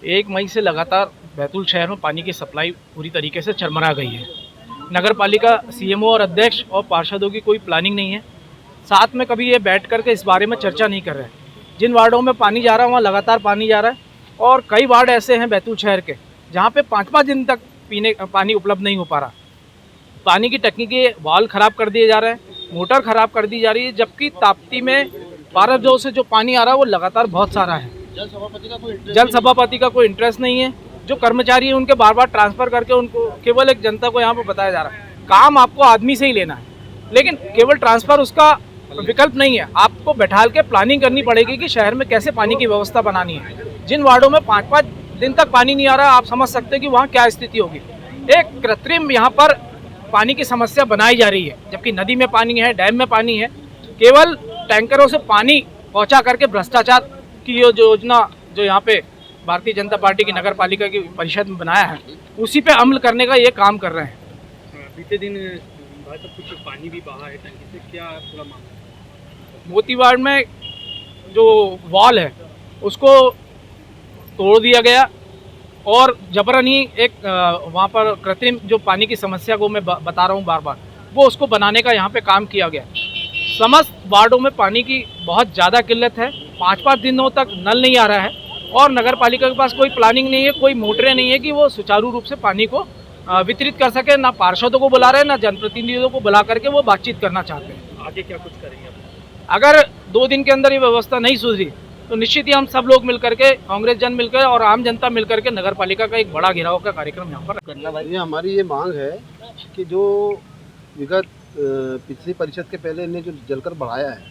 1 मई से लगातार बैतूल शहर में पानी की सप्लाई पूरी तरीके से चरमरा गई है। नगर पालिका, सीएमओ और अध्यक्ष और पार्षदों की कोई प्लानिंग नहीं है। साथ में कभी ये बैठ करके इस बारे में चर्चा नहीं कर रहे हैं। जिन वार्डों में पानी जा रहा है वहाँ लगातार पानी जा रहा है और कई वार्ड ऐसे हैं बैतूल शहर के जहाँ पे 5-5 दिन तक पीने पानी उपलब्ध नहीं हो पा रहा। पानी की तकनीकी वाल्व खराब कर दिए जा रहे हैं, मोटर खराब कर दी जा रही है, जबकि ताप्ती में 12 जोर से जो पानी आ रहा है वो लगातार बहुत सारा है। जल सभापति का कोई इंटरेस्ट नहीं है। जो कर्मचारी है उनके बार बार ट्रांसफर करके उनको केवल एक जनता को यहाँ पर बताया जा रहा है काम आपको आदमी से ही लेना है, लेकिन केवल ट्रांसफर उसका विकल्प नहीं है। आपको बैठाल के प्लानिंग करनी पड़ेगी कि शहर में कैसे पानी की व्यवस्था बनानी है। जिन वार्डों में 5-5 दिन तक पानी नहीं आ रहा, आप समझ सकते हैं कि वहाँ क्या स्थिति होगी। एक कृत्रिम यहाँ पर पानी की समस्या बनाई जा रही है, जबकि नदी में पानी है, डैम में पानी है। केवल टैंकरों से पानी पहुँचा करके भ्रष्टाचार की ये योजना जो यहाँ पे भारतीय जनता पार्टी की नगर पालिका की परिषद में बनाया है, उसी पे अमल करने का ये काम कर रहे हैं। बीते दिन भाई साहब कुछ पानी भी बहा है टंकी से, क्या पूरा मामला है? मोतीवाड़ में जो वॉल है उसको तोड़ दिया गया और जबरन ही एक वहाँ पर कृत्रिम जो पानी की समस्या को मैं बता रहा हूँ बार बार, वो उसको बनाने का यहाँ पे काम किया गया। समस्त वार्डों में पानी की बहुत ज़्यादा किल्लत है। 5-5 दिनों तक नल नहीं आ रहा है और नगर पालिका के पास कोई प्लानिंग नहीं है, कोई मोटरें नहीं है कि वो सुचारू रूप से पानी को वितरित कर सके। ना पार्षदों को बुला रहे हैं, ना जनप्रतिनिधियों को बुला करके वो बातचीत करना चाहते हैं। आगे क्या कुछ करेंगे आप? अगर 2 दिन के अंदर ये व्यवस्था नहीं सुधरी तो निश्चित ही हम सब लोग मिलकर के, कांग्रेस जन मिलकर और आम जनता मिलकर के नगर पालिका का एक बड़ा घेराव का कार्यक्रम यहाँ पर करना। ये हमारी ये मांग है कि जो विगत पिछली परिषद के पहले ने जो जलकर बढ़ाया है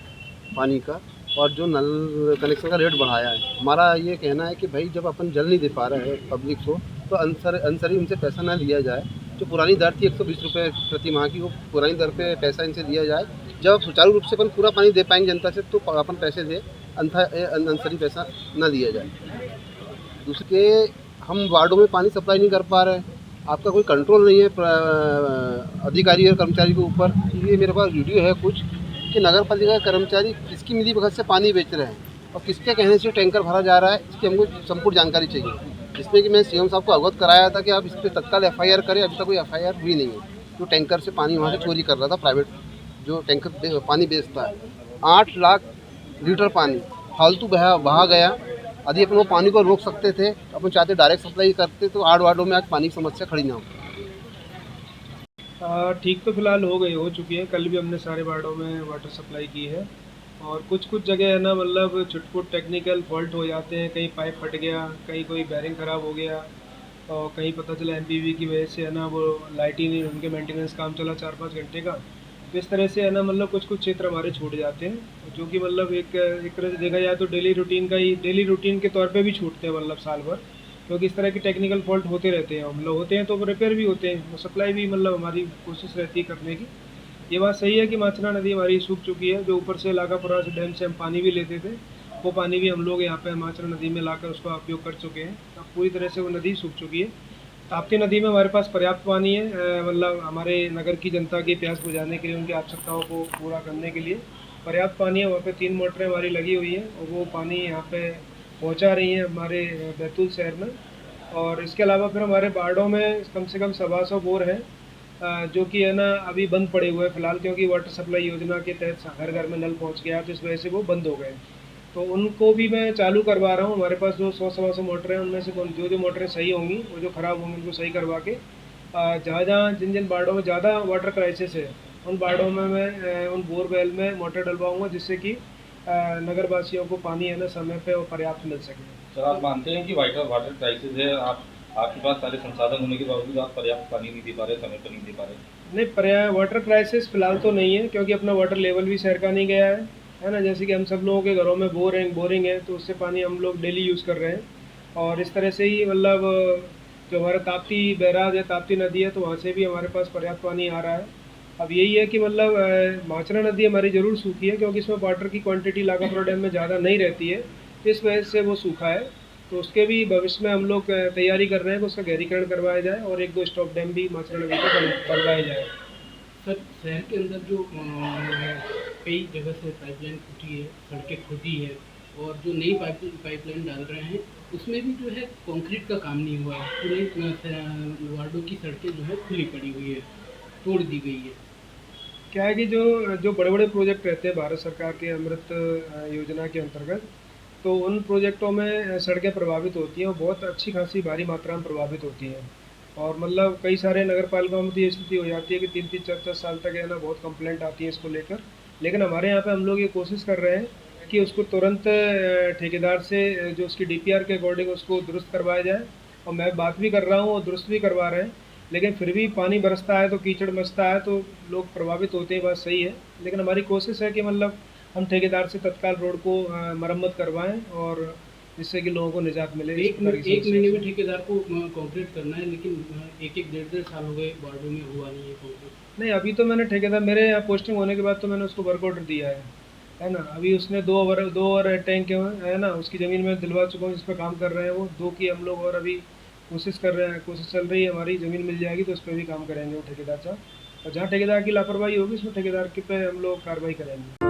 पानी का और जो नल कनेक्शन का रेट बढ़ाया है, हमारा ये कहना है कि भाई जब अपन जल नहीं दे पा रहे हैं पब्लिक को, तो अंसरी उनसे पैसा ना लिया जाए। जो पुरानी दर थी 120 रुपये प्रति माह की, वो पुरानी दर पे पैसा इनसे लिया जाए। जब सुचारू रूप से अपन पूरा पानी दे पाएंगे जनता से, तो अपन पैसे दे, अंसरी पैसा ना लिया जाए। दूसरे, हम वार्डों में पानी सप्लाई नहीं कर पा रहे हैं, आपका कोई कंट्रोल नहीं है अधिकारी और कर्मचारी के ऊपर। ये मेरे पास वीडियो है कुछ कि नगर पालिका के कर्मचारी किसकी मिली भगत से पानी बेच रहे हैं और किसके कहने से टैंकर भरा जा रहा है, इसकी हमको संपूर्ण जानकारी चाहिए। जिसमें कि मैं सीएम साहब को अवगत कराया था कि आप इस पर तत्काल FIR करें। अभी तक कोई FIR हुई नहीं है। जो टैंकर से पानी वहाँ से चोरी कर रहा था, प्राइवेट जो टैंकर पानी बेचता है, 8 लाख लीटर पानी फालतू बहा गया। यदि अपन वो पानी को रोक सकते थे, अपन चाहते डायरेक्ट सप्लाई करते, तो 8 वार्डों में आज पानी की समस्या खड़ी ना हो। ठीक तो फिलहाल हो चुकी है। कल भी हमने सारे वार्डों में वाटर सप्लाई की है और कुछ जगह है ना, मतलब छुटपुट टेक्निकल फॉल्ट हो जाते हैं। कहीं पाइप फट गया, कहीं कोई बैरिंग ख़राब हो गया और कहीं पता चला MPV की वजह से है ना वो लाइट ही नहीं, उनके मेंटेनेंस काम चला 4-5 घंटे का। तो इस तरह से है ना, मतलब कुछ क्षेत्र हमारे छूट जाते हैं, जो कि मतलब एक तरह से देखा जाए तो डेली रूटीन के तौर पे भी छूटते हैं, मतलब साल भर। क्योंकि इस तरह के टेक्निकल फॉल्ट होते रहते हैं, मतलब होते हैं तो रिपेयर भी होते हैं, सप्लाई भी मतलब हमारी कोशिश रहती है करने की। ये बात सही है कि माचना नदी हमारी सूख चुकी है। जो ऊपर से लागापुरा से डैम से हम पानी भी लेते थे, वो पानी भी हम लोग यहाँ पे माचना नदी में लाकर उसका उपयोग कर चुके हैं। अब पूरी तरह से वो नदी सूख चुकी है। ताप्ती नदी में हमारे पास पर्याप्त पानी है, मतलब हमारे नगर की जनता की प्यास बुझाने के लिए, उनकी आवश्यकताओं को पूरा करने के लिए पर्याप्त पानी है। वहाँ पे 3 मोटरें हमारी लगी हुई हैं और वो पानी यहाँ पे पहुँचा रही हैं हमारे बैतूल शहर में। और इसके अलावा फिर हमारे वार्डों में कम से कम 125 बोर हैं, जो कि है ना अभी बंद पड़े हुए हैं फ़िलहाल, क्योंकि वाटर सप्लाई योजना के तहत घर घर में नल पहुँच गया, तो इस वजह से वो बंद हो गए। तो उनको भी मैं चालू करवा रहा हूँ। हमारे पास जो 100-125 मोटरें हैं, उनमें से जो मोटरें सही होंगी, वो जो ख़राब होंगी उनको सही करवा के जहाँ जिन वार्डों में ज़्यादा वाटर क्राइसिस है, उन वार्डों में मैं उन बोरवेल में मोटर डलवाऊँगा, जिससे कि नगरवासियों को पानी है ना समय पे और पर्याप्त मिल सके। सर, आप मानते हैं कि वाटर क्राइसिस है, आपके पास सारे संसाधन होने के बावजूद आप पर्याप्त पानी नहीं दे पा रहे, समय पर नहीं दे पा रहे? नहीं, वाटर क्राइसिस फिलहाल तो नहीं है, क्योंकि अपना वाटर लेवल भी शहर का नहीं गया है ना। जैसे कि हम सब लोगों के घरों में बोरिंग है, तो उससे पानी हम लोग डेली यूज़ कर रहे हैं। और इस तरह से ही मतलब जो हमारा ताप्ती बैराज है, ताप्ती नदी है, तो वहाँ से भी हमारे पास पर्याप्त पानी आ रहा है। अब यही है कि मतलब माचना नदी हमारी ज़रूर सूखी है, क्योंकि इसमें वाटर की क्वांटिटी लागापुरा डैम में ज़्यादा नहीं रहती है, इस वजह से वो सूखा है। तो उसके भी भविष्य में हम लोग तैयारी कर रहे हैं कि उसका गहरीकरण करवाया जाए और 1-2 स्टॉप डैम भी माचना नदी को बनवाए जाए। सर, शहर के अंदर जो कई जगह से पाइपलाइन फूटी है, सड़कें खुदी है और जो नई पाइपलाइन डाल रहे हैं उसमें भी जो है कंक्रीट का काम नहीं हुआ है, पूरे वार्डों की सड़कें जो है खुली पड़ी हुई है, तोड़ दी गई है। क्या है कि जो जो बड़े बड़े प्रोजेक्ट रहते हैं भारत सरकार के अमृत योजना के अंतर्गत, तो उन प्रोजेक्टों में सड़कें प्रभावित होती हैं और बहुत अच्छी खासी भारी मात्रा में प्रभावित होती हैं। और मतलब कई सारे नगर पालिकाओं में तो ये स्थिति हो जाती है कि 3-3 4-4 साल तक है ना बहुत कंप्लेंट आती है इसको लेकर। लेकिन हमारे यहाँ पे हम लोग ये कोशिश कर रहे हैं कि उसको तुरंत ठेकेदार से जो उसकी डीपीआर के अकॉर्डिंग उसको दुरुस्त करवाया जाए। और मैं बात भी कर रहा हूँ और दुरुस्त भी करवा रहे हैं। लेकिन फिर भी पानी बरसता है तो कीचड़ मचता है तो लोग प्रभावित होते हैं, बात सही है। लेकिन हमारी कोशिश है कि मतलब हम ठेकेदार से तत्काल रोड को मरम्मत करवाएं और जिससे कि लोगों को निजात मिले इस प्रकार की एक समस्या महीने से। में ठेकेदार को कंक्रीट करना है, लेकिन एक एक डेढ़ साल हो गए वार्डों में हुआ नहीं है कंक्रीट। नहीं, अभी तो मैंने ठेकेदार मेरे यहाँ पोस्टिंग होने के बाद तो मैंने उसको वर्क ऑर्डर दिया है ना। अभी उसने 2 ओवर टैंक है ना उसकी ज़मीन में दिलवा चुका हूँ, जिस पर काम कर रहे हैं वो 2 की हम लोग और अभी कोशिश कर रहे हैं, कोशिश चल रही है हमारी। ज़मीन मिल जाएगी तो उस पर भी काम करेंगे वो ठेकेदार साहब। और जहाँ ठेकेदार की लापरवाही होगी उसमें ठेकेदार के पे हम लोग कार्रवाई करेंगे।